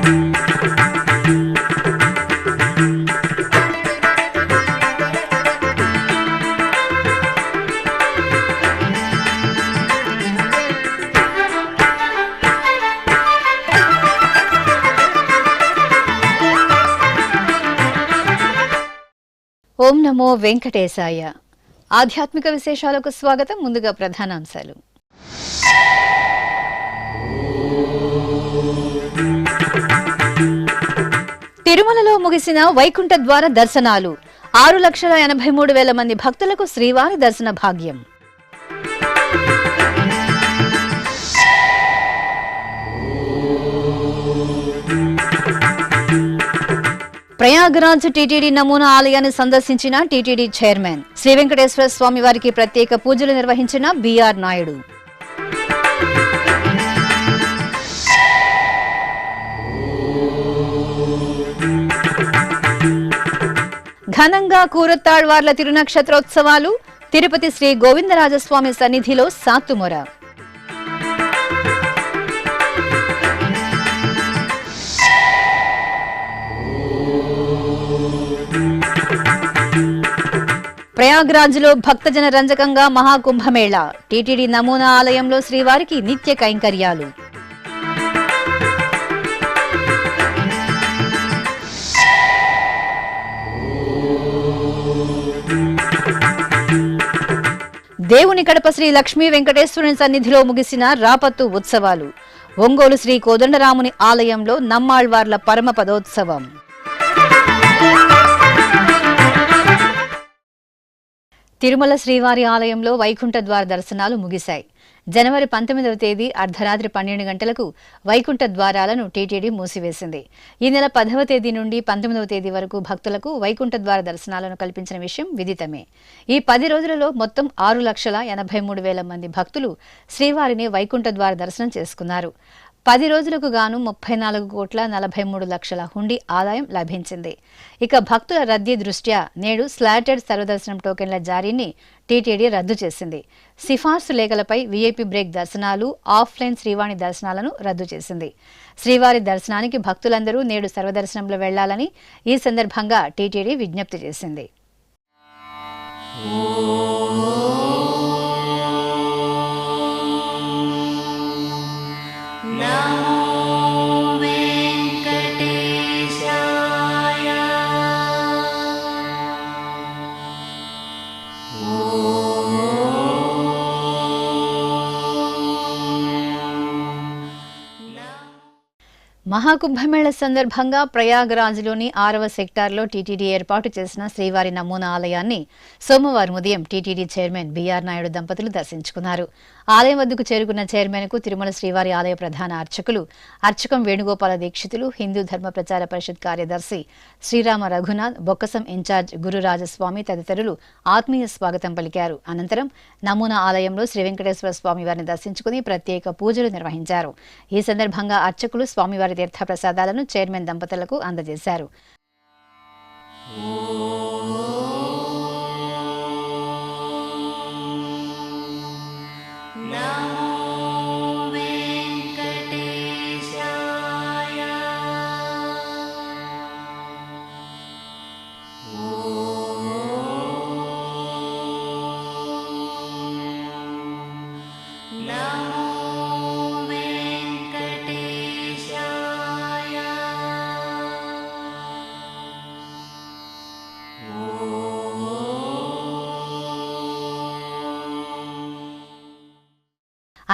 ఓం నమో వెంకటేశాయ. ఆధ్యాత్మిక విశేషాలకు స్వాగతం. ముందుగా ప్రధానాంశాలు. తిరుమలలో ముగిసిన వైకుంఠ ద్వార దర్శనాలు. 6,83,000 మంది భక్తులకు శ్రీవారి దర్శన భాగ్యం. ప్రయాగరాజ్ టీటీడీ నమూనా ఆలయాన్ని సందర్శించిన టీటీడీ చైర్మన్. శ్రీ వెంకటేశ్వర స్వామి వారికి ప్రత్యేక పూజలు నిర్వహించిన బిఆర్ నాయుడు. ఘనంగా కూరత్తాళ్వార్ల తిరునక్షత్రోత్సవాలు. తిరుపతి శ్రీ గోవిందరాజస్వామి సన్నిధిలో సాతుమొర. ప్రయాగ్రాజ్లో భక్తజన రంజకంగా మహాకుంభమేళా. టీటీడీ నమూనా ఆలయంలో శ్రీవారికి నిత్య కైంకర్యాలు. దేవుని కడప శ్రీ లక్ష్మీ వెంకటేశ్వరుని సన్నిధిలో ముగిసిన రాపత్తు ఉత్సవాలు. ఒంగోలు శ్రీ కోదండరాముని ఆలయంలో నమ్మాళ్వార్ల పరమ పదోత్సవం. తిరుమల శ్రీవారి ఆలయంలో వైకుంఠ ద్వార దర్శనాలు ముగిశాయి. జనవరి 19వ తేదీ అర్ధరాత్రి 12 గంటలకు వైకుంఠ ద్వారాలను టీటీడీ మూసివేసింది. ఈ నెల 10వ తేదీ నుండి 19వ తేదీ వరకు భక్తులకు వైకుంఠ ద్వార దర్శనాలను కల్పించిన విషయం విదితమే. ఈ 10 రోజులలో మొత్తం 6,83,000 మంది భక్తులు శ్రీవారిని వైకుంఠ ద్వార దర్శనం చేసుకున్నారు. 10 రోజులకు గాను 34,43,00,000 హుండీ ఆదాయం లభించింది. ఇక భక్తుల రద్దీ దృష్ట్యా నేడు స్లాటెడ్ సర్వదర్శనం టోకెన్ల జారీని టీటీడీ రద్దు చేసింది. సిఫార్సు లేఖలపై వీఐపీ బ్రేక్ దర్శనాలు, ఆఫ్లైన్ శ్రీవాణి దర్శనాలను రద్దు చేసింది. శ్రీవారి దర్శనానికి భక్తులందరూ నేడు సర్వదర్శనంలో వెళ్లాలని ఈ సందర్భంగా టీటీడీ విజ్ఞప్తి చేసింది. మహాకుంభమేళ సందర్భంగా ప్రయాగరాజ్లోని 6వ సెక్టార్లో టీటీడీ ఏర్పాటు చేసిన శ్రీవారి నమూనా ఆలయాన్ని సోమవారం ఉదయం టీటీడీ చైర్మన్ బిఆర్ నాయుడు దంపతులు దర్శించుకున్నారు. ఆలయం వద్దకు చేరుకున్న చైర్మన్కు తిరుమల శ్రీవారి ఆలయ ప్రధాన అర్చకులు అర్చకం వేణుగోపాల దీక్షితులు, హిందూ ధర్మ ప్రచార పరిషత్ కార్యదర్శి శ్రీరామ రఘునాథ్, బొక్కసం ఇన్ఛార్జ్ గురురాజస్వామి తదితరులు ఆత్మీయ స్వాగతం పలికారు. అనంతరం నమూనా ఆలయంలో శ్రీ వెంకటేశ్వర స్వామి వారిని దర్శించుకుని ప్రత్యేక పూజలు నిర్వహించారు. ఈ సందర్భంగా అర్చకులు స్వామివారి తీర్థ ప్రసాదాలను చైర్మన్ దంపతులకు అందజేశారు.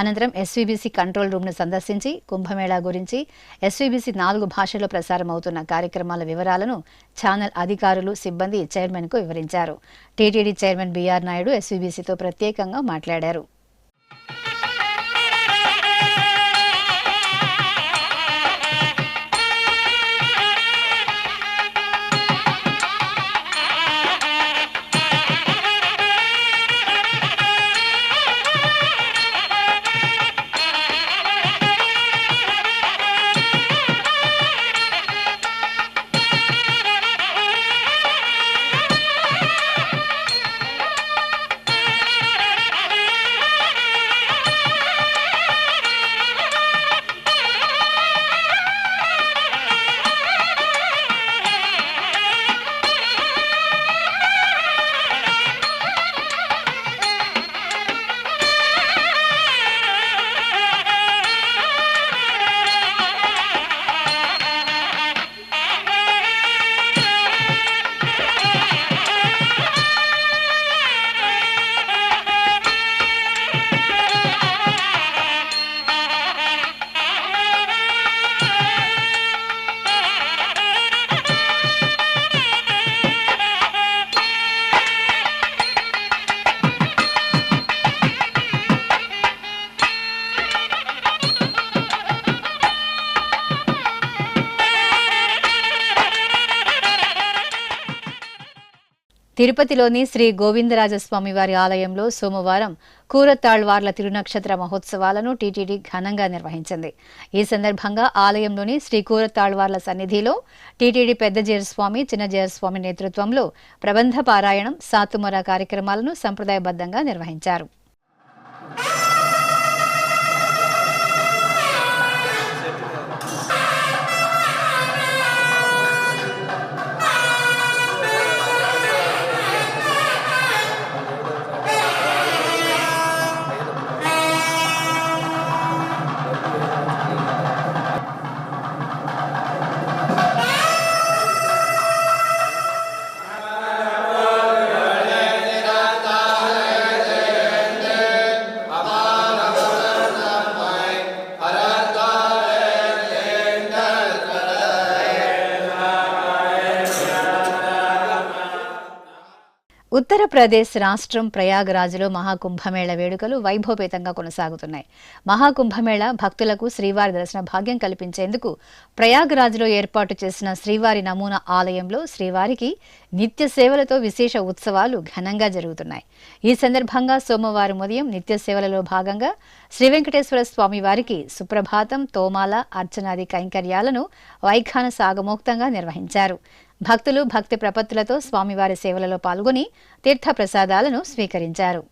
అనంతరం ఎస్వీబీసీ కంట్రోల్ రూమ్ను సందర్శించి కుంభమేళా గురించి, ఎస్వీబీసీ 4 భాషల్లో ప్రసారం అవుతున్న కార్యక్రమాల వివరాలను ఛానల్ అధికారులు, సిబ్బంది చైర్మన్కు వివరించారు. టీటీడీ చైర్మన్ బిఆర్ నాయుడు ఎస్వీబీసీతో ప్రత్యేకంగా మాట్లాడారు. తిరుపతిలోని శ్రీ గోవిందరాజస్వామి వారి ఆలయంలో సోమవారం కూరతాళ్వార్ల తిరునక్షత్ర మహోత్సవాలను టీటీడీ ఘనంగా నిర్వహించింది. ఈ సందర్భంగా ఆలయంలోని శ్రీ కూరతాళ్వార్ల సన్నిధిలో టీటీడీ పెద్ద జేరస్వామి, చిన్న జేరస్వామి నేతృత్వంలో ప్రబంధ పారాయణం, సాతుమర కార్యక్రమాలను సంప్రదాయబద్ధంగా నిర్వహించారు. ఉత్తరప్రదేశ్ రాష్ట్రం ప్రయాగరాజ్లో మహాకుంభమేళ వేడుకలు వైభవపేతంగా కొనసాగుతున్నాయి. మహాకుంభమేళ భక్తులకు శ్రీవారి దర్శన భాగ్యం కల్పించేందుకు ప్రయాగరాజ్లో ఏర్పాటు చేసిన శ్రీవారి నమూనా ఆలయంలో శ్రీవారికి నిత్య సేవలతో విశేష ఉత్సవాలు ఘనంగా జరుగుతున్నాయి. ఈ సందర్భంగా సోమవారం ఉదయం నిత్య సేవలలో భాగంగా శ్రీ వెంకటేశ్వర స్వామి వారికి సుప్రభాతం, తోమాల, అర్చనాది కైంకర్యాలను వైఖాన సాగమోక్తంగా నిర్వహించారు. భక్తులు భక్తి ప్రపత్తులతో స్వామివారి సేవలలో పాల్గొని తీర్థప్రసాదాలను స్వీకరించారు.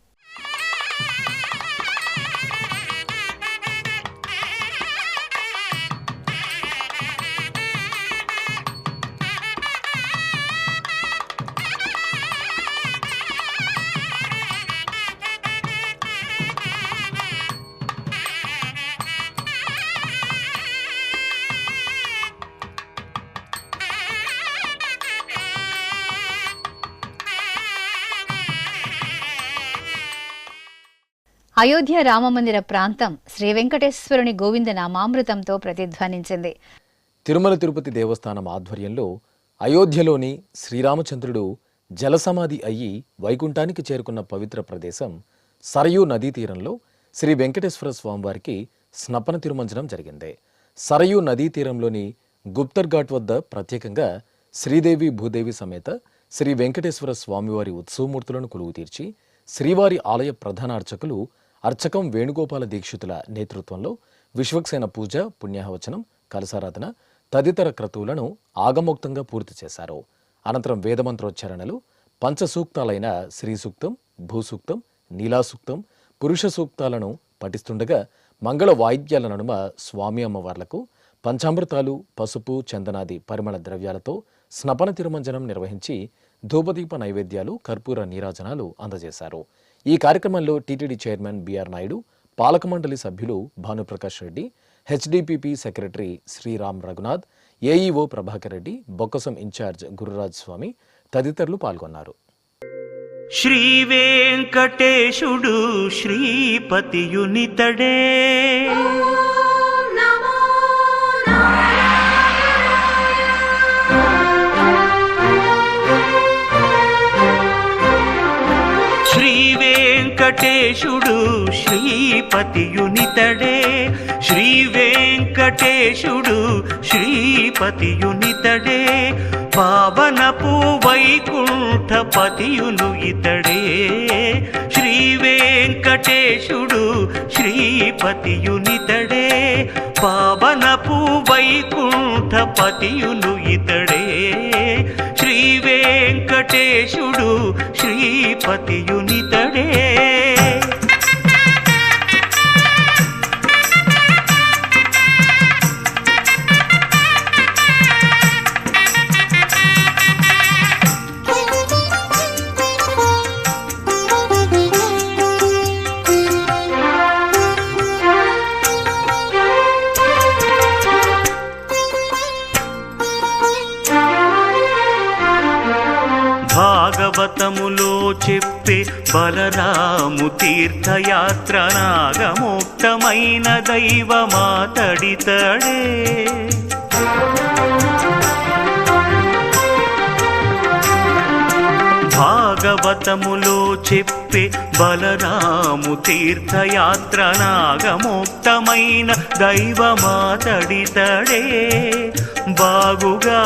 అయోధ్య రామమందిర ప్రాంతం శ్రీ వెంకటేశ్వరుని గోవింద నామామృతంతో ప్రతిధ్వనించింది. తిరుమల తిరుపతి దేవస్థానం ఆధ్వర్యంలో అయోధ్యలోని శ్రీరామచంద్రుడు జలసమాధి అయ్యి వైకుంఠానికి చేరుకున్న పవిత్ర ప్రదేశం సరయూ నదీ తీరంలో శ్రీ వెంకటేశ్వర స్వామివారికి స్నపన తిరుమంజనం జరిగింది. సరయూ నదీ తీరంలోని గుప్తర్ ఘాట్ వద్ద ప్రత్యేకంగా శ్రీదేవి భూదేవి సమేత శ్రీ వెంకటేశ్వర స్వామివారి ఉత్సవమూర్తులను కొలువు తీర్చి శ్రీవారి ఆలయ ప్రధాన అర్చకులు అర్చకం వేణుగోపాల దీక్షితుల నేతృత్వంలో విశ్వక్సేన పూజ, పుణ్యాహవచనం, కలసారాధన తదితర క్రతువులను ఆగమోక్తంగా పూర్తి చేశారు. అనంతరం వేదమంత్రోచ్చారణలు, పంచసూక్తాలైన శ్రీ సూక్తం, భూసూక్తం, నీలాసూక్తం, పురుష సూక్తాలను పఠిస్తుండగా మంగళ వాయిద్యాల నడుమ స్వామి అమ్మవార్లకు పంచామృతాలు, పసుపు, చందనాది పరిమళ ద్రవ్యాలతో స్నపన తిరుమంజనం నిర్వహించి ధూపదీప నైవేద్యాలు, కర్పూర నీరాజనాలు అందజేశారు. ఈ కార్యక్రమంలో టీటీడీ చైర్మన్ బిఆర్ నాయుడు, పాలక మండలి సభ్యులు Bhanuprakash Reddy, HDPP secretary Sriram Raghunath, AEO Prabhakar Reddy, బొక్కసం ఇన్ఛార్జ్ గురురాజ్ స్వామి తదితరులు పాల్గొన్నారు. శ్రీ వెంకటేశుడు శ్రీపతియునితడే వెంకటేశుడు శ్రీపతియునితడే, శ్రీ వెంకటేశుడు శ్రీపతియునితడే, పావనపు వైకుంఠపతియును ఇతడే. శ్రీ వెంకటేశుడు శ్రీపతియునితడే, పావనపు వైకుంఠపతియును ఇతడే. శ్రీ వెంకటేశుడు శ్రీపతియునితడే. భాగవతములో చెప్పే బలరాము తీర్థయాత్ర నాగమోక్తమైన దైవమాతడితడే. భాగవ భాగవతములో చెప్పే బలరాము తీర్థయాత్ర నాగమోక్తమైన దైవమాతడితడే బాగుగా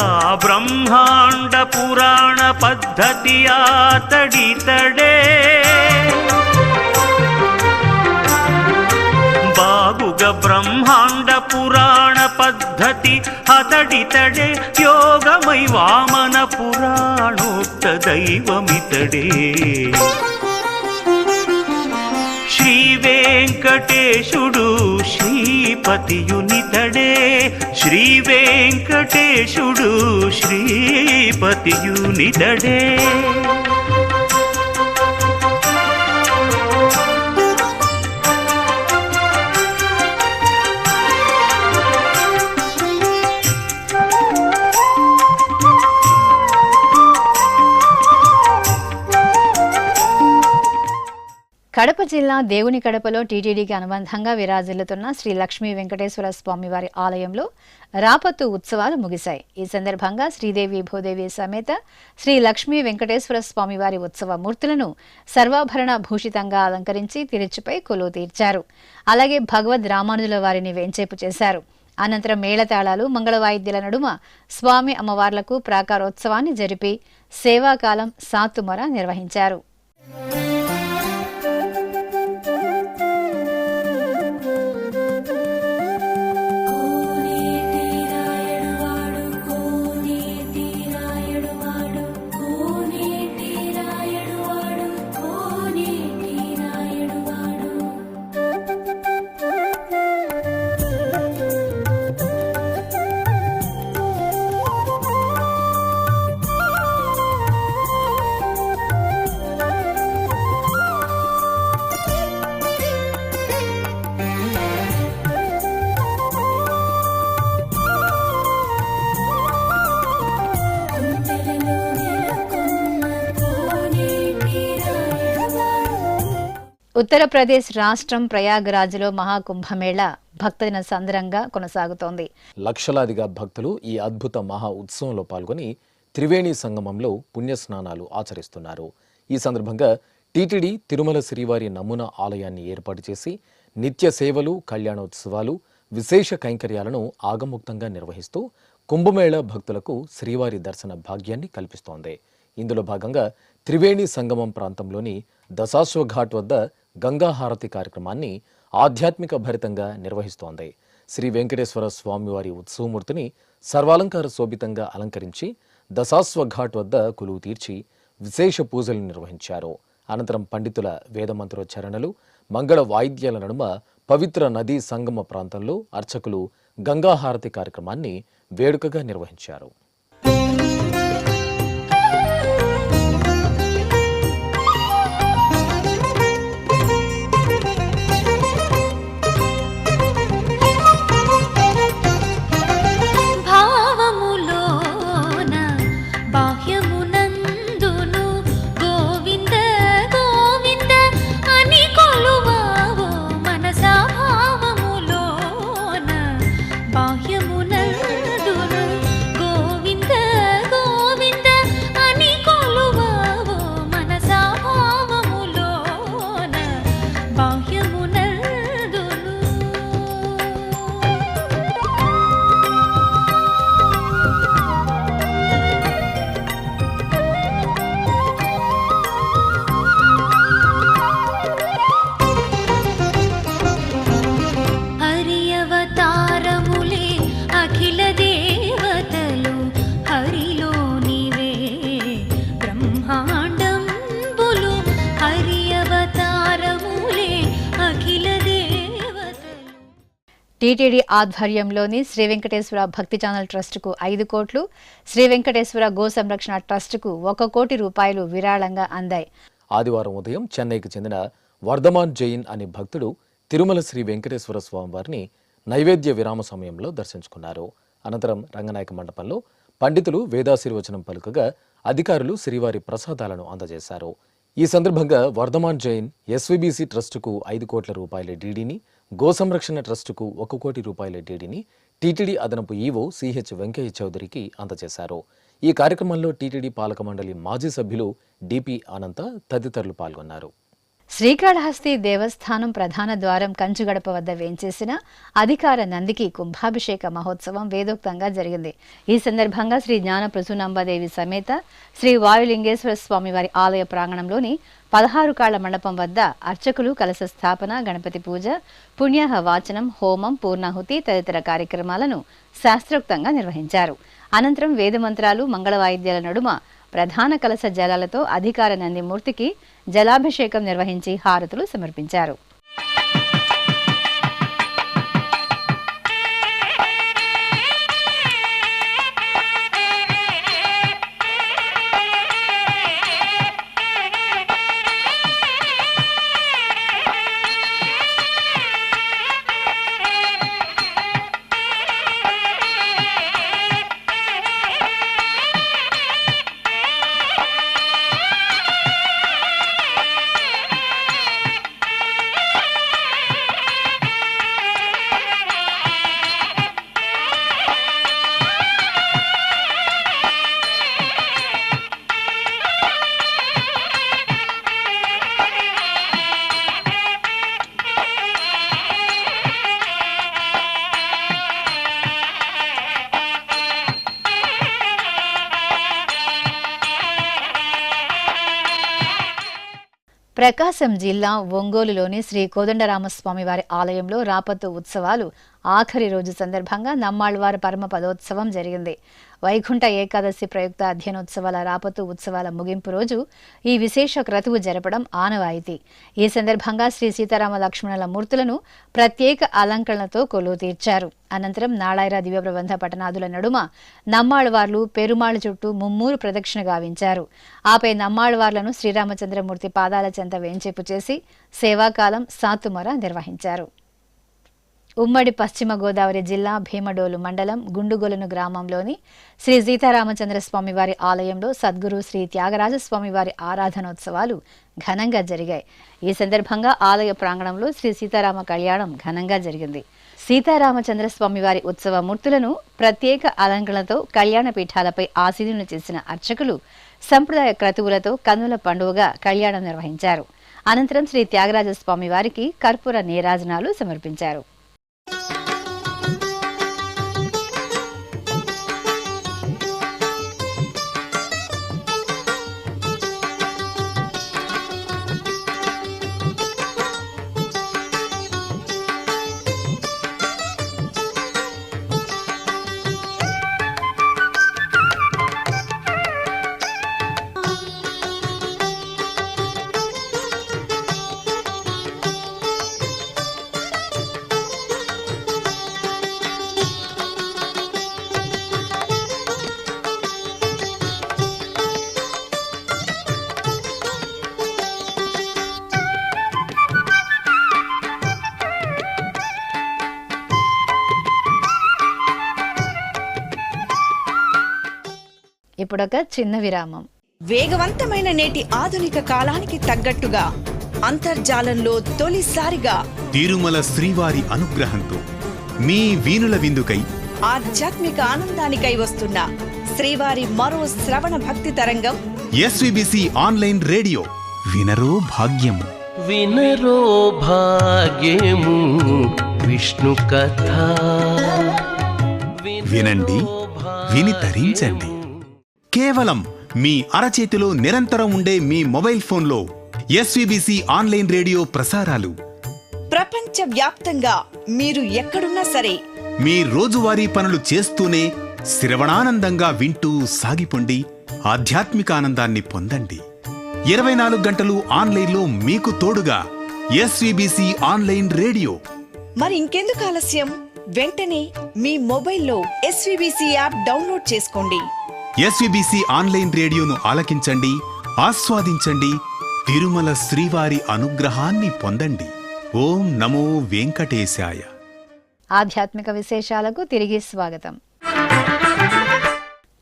బ్రహ్మాండ పురాణ పద్ధతి ఆతడితడే బాగుగా బ్రహ్మాండ పురాణ పద్ధతి అతడితడే యోగమై వామన పురాణోక్త దైవమితడే శ్రీ వెంకటేశుడు శ్రీపతియునితడే శ్రీ వెంకటేశుడు శ్రీపతియునితడే కడప జిల్లా దేవుని కడపలో టీటీడీకి అనుబంధంగా విరాజిల్లుతున్న శ్రీ లక్ష్మీ వెంకటేశ్వర స్వామివారి ఆలయంలో రాపత్తు ఉత్సవాలు ముగిశాయి. ఈ సందర్భంగా శ్రీదేవి భూదేవి సమేత శ్రీ లక్ష్మీ వెంకటేశ్వర స్వామివారి ఉత్సవ మూర్తులను సర్వాభరణ భూషితంగా అలంకరించి తిరుచుపై కొలువు తీర్చారు. అలాగే భగవద్ రామానుజుల వారిని వేంచేపు చేశారు. అనంతరం మేళతాళాలు మంగళవాయిద్యాల నడుమ స్వామి అమ్మవార్లకు ప్రాకారోత్సవాన్ని జరిపి సేవాకాలం సాతుమొర నిర్వహించారు. ఉత్తరప్రదేశ్ రాష్ట్రం ప్రయాగరాజ్లో మహాకుంభమేళా భక్తజన సందరంగా కొనసాగుతోంది. లక్షలాదిగా భక్తులు ఈ అద్భుత మహా ఉత్సవంలో పాల్గొని త్రివేణి సంగమంలో పుణ్యస్నానాలు ఆచరిస్తున్నారు. ఈ సందర్భంగా టీటీడీ తిరుమల శ్రీవారి నమూనా ఆలయాన్ని ఏర్పాటు చేసి నిత్య సేవలు, కళ్యాణోత్సవాలు, విశేష కైంకర్యాలను ఆగముక్తంగా నిర్వహిస్తూ కుంభమేళా భక్తులకు శ్రీవారి దర్శన భాగ్యాన్ని కల్పిస్తోంది. ఇందులో భాగంగా త్రివేణి సంగమం ప్రాంతంలోని దశాశ్వఘాట్ వద్ద గంగాహారతి కార్యక్రమాన్ని ఆధ్యాత్మిక భరితంగా నిర్వహిస్తోంది. శ్రీ వెంకటేశ్వర స్వామివారి ఉత్సవమూర్తిని సర్వాలంకార శోభితంగా అలంకరించి దశాశ్వఘాట్ వద్ద కొలువు తీర్చి విశేష పూజలు నిర్వహించారు. అనంతరం పండితుల వేదమంత్రోచ్చరణలు, మంగళ వాయిద్యాల నడుమ పవిత్ర నదీ సంగమ ప్రాంతంలో అర్చకులు గంగాహారతి కార్యక్రమాన్ని వేడుకగా నిర్వహించారు. టీటీడీ ఆధ్వర్యంలోని శ్రీ వెంకటేశ్వర భక్తి ఛానల్ ట్రస్టుకు 5 కోట్లు, శ్రీ వెంకటేశ్వర గో సంరక్షణ ట్రస్టుకు 1 కోటి రూపాయలు విరాళంగా అందాయి. ఆదివారం ఉదయం చెన్నైకి చెందిన వర్ధమాన్ జైన్ అనే భక్తుడు తిరుమల శ్రీ వెంకటేశ్వర స్వామివారిని నైవేద్య విరామ సమయంలో దర్శించుకున్నారు. అనంతరం రంగనాయక మండపంలో పండితులు వేదాశీర్వచనం పలుకగా అధికారులు శ్రీవారి ప్రసాదాలను అందజేశారు. ఈ సందర్భంగా వర్ధమాన్ జైన్ ఎస్వీబీసీ ట్రస్టుకు 5 కోట్ల రూపాయల డీడీని గోసంరక్షణ ట్రస్టుకు 1 కోటి రూపాయల డీడీని టీటీడీ అదనపు ఈవో సిహెచ్ వెంకయ్య చౌదరికి అందజేశారు. ఈ కార్యక్రమంలో టీటీడీ పాలక మండలి మాజీ సభ్యులు డిపి అనంత తదితరులు పాల్గొన్నారు. శ్రీకాళహస్తి దేవస్థానం ప్రధాన ద్వారం కంచుగడప వద్ద వేంచేసిన అధికార నందికి కుంభాభిషేక మహోత్సవం వేదోక్తంగా జరిగింది. ఈ సందర్భంగా శ్రీ జ్ఞాన ప్రసూనాంబాదేవి సమేత శ్రీ వాయులింగేశ్వర స్వామివారి ఆలయ ప్రాంగణంలోని 16 కాళ్ల మండపం వద్ద అర్చకులు కలశ స్థాపన, గణపతి పూజ, పుణ్యాహ వాచనం, హోమం, పూర్ణాహుతి తదితర కార్యక్రమాలను శాస్త్రోక్తంగా నిర్వహించారు. అనంతరం వేదమంత్రాలు, మంగళ వాయిద్యాల నడుమ ప్రధాన కలశ జలాలతో అధికార నందిమూర్తికి జలాభిషేకం నిర్వహించి హారతులు సమర్పించారు. ప్రకాశం జిల్లా ఒంగోలులోని శ్రీ కోదండరామస్వామి వారి ఆలయంలో రాపత్తు ఉత్సవాలు ఆఖరి రోజు సందర్భంగా నమ్మాళ్వారు పరమ పదోత్సవం జరిగింది. వైకుంఠ ఏకాదశి ప్రయుక్త అధ్యయనోత్సవాల రాపత్తు ఉత్సవాల ముగింపు రోజు ఈ విశేష క్రతువు జరపడం ఆనవాయితీ. ఈ సందర్భంగా శ్రీ సీతారామ లక్ష్మణుల మూర్తులను ప్రత్యేక అలంకరణలతో కొలువు తీర్చారు. అనంతరం నాళాయిర దివ్య ప్రబంధ పఠనాదుల నడుమ నమ్మాళ్వార్లు పెరుమాళ్ చుట్టూ ముమ్మూరు ప్రదక్షిణ గావించారు. ఆపై నమ్మాళ్వార్లను శ్రీరామచంద్రమూర్తి పాదాల చెంత వేంచేపు చేసి సేవాకాలం సాతుమర నిర్వహించారు. ఉమ్మడి పశ్చిమ గోదావరి జిల్లా భీమడోలు మండలం గుండుగొలను గ్రామంలోని శ్రీ సీతారామచంద్రస్వామి వారి ఆలయంలో సద్గురు శ్రీ త్యాగరాజస్వామి వారి ఆరాధనోత్సవాలు ఘనంగా జరిగాయి. ఈ సందర్భంగా ఆలయ ప్రాంగణంలో శ్రీ సీతారామ కళ్యాణం ఘనంగా జరిగింది. సీతారామచంద్రస్వామి వారి ఉత్సవ మూర్తులను ప్రత్యేక అలంకరణలతో కళ్యాణ పీఠాలపై ఆసీనులు చేసిన అర్చకులు సంప్రదాయ క్రతువులతో కన్నుల పండుగగా కళ్యాణం నిర్వహించారు. అనంతరం శ్రీ త్యాగరాజస్వామి వారికి కర్పూర నీరాజనాలు సమర్పించారు. ఇప్పుడొక చిన్న విరామం. వేగవంతమైన నేటి ఆధునిక కాలానికి తగ్గట్టుగా అంతర్జాలంలో తొలిసారిగా తిరుమల శ్రీవారి అనుగ్రహంతో మీ వీణుల విందుకై ఆధ్యాత్మిక ఆనందానికై వస్తున్న శ్రీవారి మరో శ్రవణ భక్తి తరంగం ఎస్విబిసి ఆన్లైన్ రేడియో. వినరో భాగ్యము, వినరో భాగ్యము విష్ణు కథ. వినండి, విని తరించండి. కేవలం మీ అరచేతిలో నిరంతరం ఉండే మీ మొబైల్ ఫోన్లో ఎస్విబిసి ఆన్లైన్ రేడియో ప్రసారాలు ప్రపంచ వ్యాప్తంగా మీరు ఎక్కడున్నా సరే మీ రోజువారీ పనులు చేస్తూనే శ్రవణానందంగా వింటూ సాగిపోండి, ఆధ్యాత్మిక ఆనందాన్ని పొందండి. 24 గంటలు ఆన్లైన్లో మీకు తోడుగా ఎస్విబిసి ఆన్లైన్ రేడియో. మరి ఇంకెందుకు ఆలస్యం? వెంటనే మీ మొబైల్లో ఎస్విబిసి యాప్ డౌన్లోడ్ చేసుకోండి. ఎస్విబిసి ఆన్లైన్ రేడియోను ఆలకించండి, ఆస్వాదించండి, తిరుమల శ్రీవారి అనుగ్రహాన్ని పొందండి. ఓం నమో వెంకటేశాయ. ఆధ్యాత్మిక విశేషాలకు తిరిగి స్వాగతం.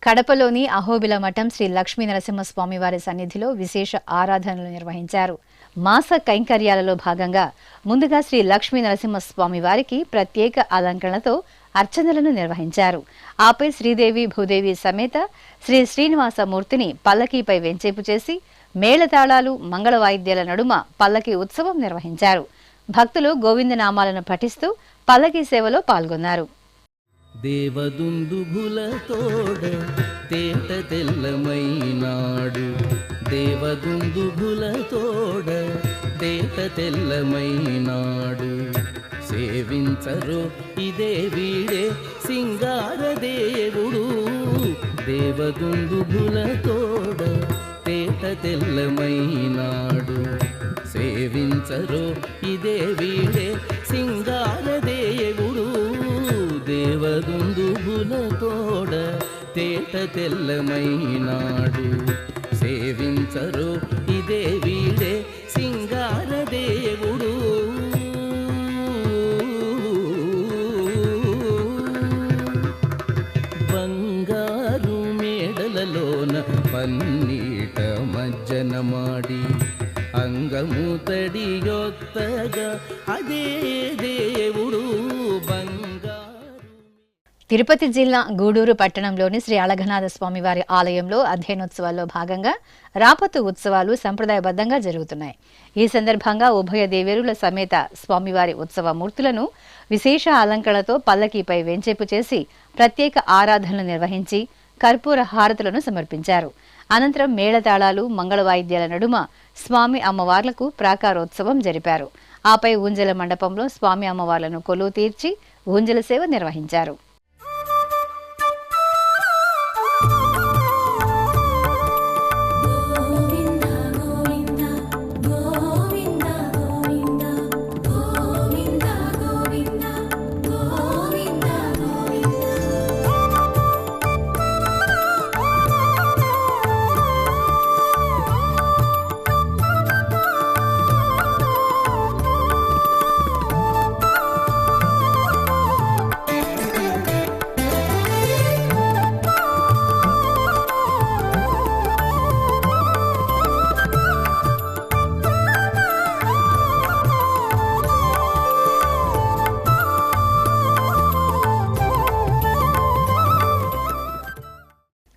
కడపలోని అహోబిల మఠం శ్రీ లక్ష్మీ నరసింహస్వామి వారి సన్నిధిలో విశేష ఆరాధనలు నిర్వహించారు. మాస కైంకర్యాలలో భాగంగా ముందుగా శ్రీ లక్ష్మీ నరసింహస్వామి వారికి ప్రత్యేక అలంకరణతో అర్చనలను నిర్వహించారు. ఆపై శ్రీదేవి భూదేవి సమేత శ్రీ శ్రీనివాసమూర్తిని పల్లకీపై వెంచేపు చేసి మేళతాళాలు మంగళ వాయిద్యాల నడుమ పల్లకీ ఉత్సవం నిర్వహించారు. భక్తులు గోవిందనామాలను పఠిస్తూ పల్లకీ సేవలో పాల్గొన్నారు. దేవదుందుభులతోడ తేట తెల్లమైనాడు, దేవదుందుభులతోడ తేట తెల్లమైనాడు. సేవించరో ఇదే వీడే సింగార దేవుడు, దేవదుందుభులతోడ తేట తెల్లమైనాడు. సేవించరో ఇదే వీడే సింగార దేవుడు, దేవదుందుభులతోడ తేట తెల్లమైనాడు. సేవించరో ఇదే వీడే సింగార దేవుడు. బంగారు మేడలలోన పన్నీట మజ్జన మాడి అంగము తడియొత్తగా అదే దేవుడు బంగారు. తిరుపతి జిల్లా గూడూరు పట్టణంలోని శ్రీ అళఘనాథ స్వామివారి ఆలయంలో అధ్యయనోత్సవాల్లో భాగంగా రాపతు ఉత్సవాలు సంప్రదాయబద్ధంగా జరుగుతున్నాయి. ఈ సందర్భంగా ఉభయ దేవేరుల సమేత స్వామివారి ఉత్సవ మూర్తులను విశేష అలంకరణతో పల్లకీపై వెంచేపు చేసి ప్రత్యేక ఆరాధనలు నిర్వహించి కర్పూర హారతులను సమర్పించారు. అనంతరం మేళతాళాలు మంగళ వాయిద్యాల నడుమ స్వామి అమ్మవార్లకు ప్రాకారోత్సవం జరిపారు. ఆపై ఊంజల మండపంలో స్వామి అమ్మవార్లను కొలువు తీర్చి ఊంజల సేవ నిర్వహించారు.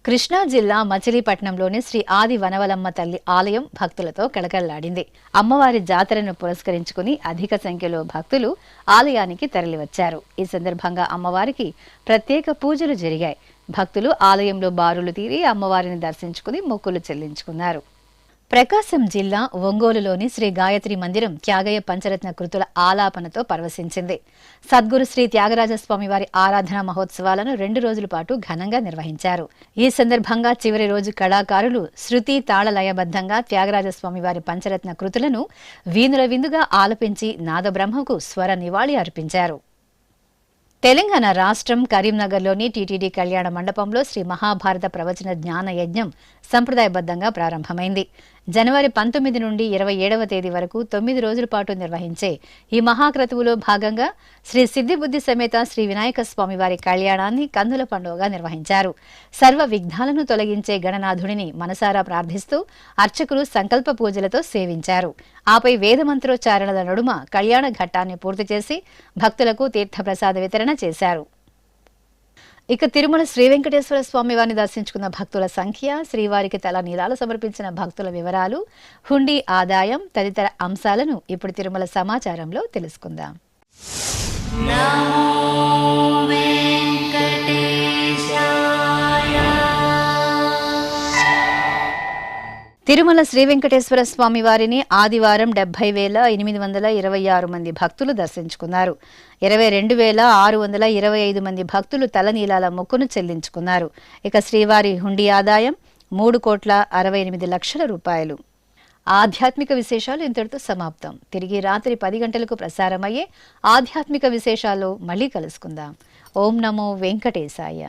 కృష్ణా జిల్లా మచిలీపట్నంలోని శ్రీ ఆది వనవలమ్మ తల్లి ఆలయం భక్తులతో కళకళలాడింది. అమ్మవారి జాతరను పురస్కరించుకుని అధిక సంఖ్యలో భక్తులు ఆలయానికి తరలివచ్చారు. ఈ సందర్భంగా అమ్మవారికి ప్రత్యేక పూజలు జరిగాయి. భక్తులు ఆలయంలో బారులు తీరి అమ్మవారిని దర్శించుకుని మొక్కులు చెల్లించుకున్నారు. ప్రకాశం జిల్లా ఒంగోలులోని శ్రీ గాయత్రి మందిరం త్యాగయ్య పంచరత్న కృతుల ఆలాపనతో పరవశించింది. సద్గురు శ్రీ త్యాగరాజస్వామి వారి ఆరాధన మహోత్సవాలను 2 రోజుల పాటు ఘనంగా నిర్వహించారు. ఈ సందర్భంగా చివరి రోజు కళాకారులు శృతి తాళలయబద్ధంగా త్యాగరాజస్వామి వారి పంచరత్న కృతులను వీణుల విందుగా ఆలపించి నాదబ్రహ్మకు స్వర నివాళి అర్పించారు. తెలంగాణ రాష్ట్రం కరీంనగర్లోని టీటీడీ కళ్యాణ మండపంలో శ్రీ మహాభారత ప్రవచన జ్ఞాన యజ్ఞం సంప్రదాయబద్ధంగా ప్రారంభమైంది. జనవరి 19 నుండి 27వ తేదీ వరకు 9 రోజుల పాటు నిర్వహించే ఈ మహాక్రతువులో భాగంగా శ్రీ సిద్ధిబుద్ధి సమేత శ్రీ వినాయక స్వామి వారి కళ్యాణాన్ని కన్నుల పండుగగా నిర్వహించారు. సర్వ విఘ్నాలను తొలగించే గణనాథుడిని మనసారా ప్రార్థిస్తూ అర్చకులు సంకల్ప పూజలతో సేవించారు. ఆపై వేదమంత్రోచ్చారణల నడుమ కళ్యాణ ఘట్టాన్ని పూర్తి చేసి భక్తులకు తీర్థప్రసాద వితరణ చేశారు. ఇక తిరుమల శ్రీ వెంకటేశ్వర స్వామి వారిని దర్శించుకున్న భక్తుల సంఖ్య, శ్రీవారికి తల నీలాలు సమర్పించిన భక్తుల వివరాలు, హుండీ ఆదాయం తదితర అంశాలను ఇప్పుడు తిరుమల సమాచారంలో తెలుసుకుందాం. తిరుమల శ్రీ వెంకటేశ్వర స్వామి వారిని ఆదివారం 70,826 మంది భక్తులు దర్శించుకున్నారు. 22,625 మంది భక్తులు తలనీలాల మొక్కును చెల్లించుకున్నారు. ఇక శ్రీవారి హుండీ ఆదాయం 3,68,00,000 రూపాయలు. ఆధ్యాత్మిక విశేషాలు ఇంతటితో సమాప్తం. తిరిగి రాత్రి 10 గంటలకు ప్రసారమయ్యే ఆధ్యాత్మిక విశేషాల్లో మళ్ళీ కలుసుకుందాం. ఓం నమో వెంకటేశాయ.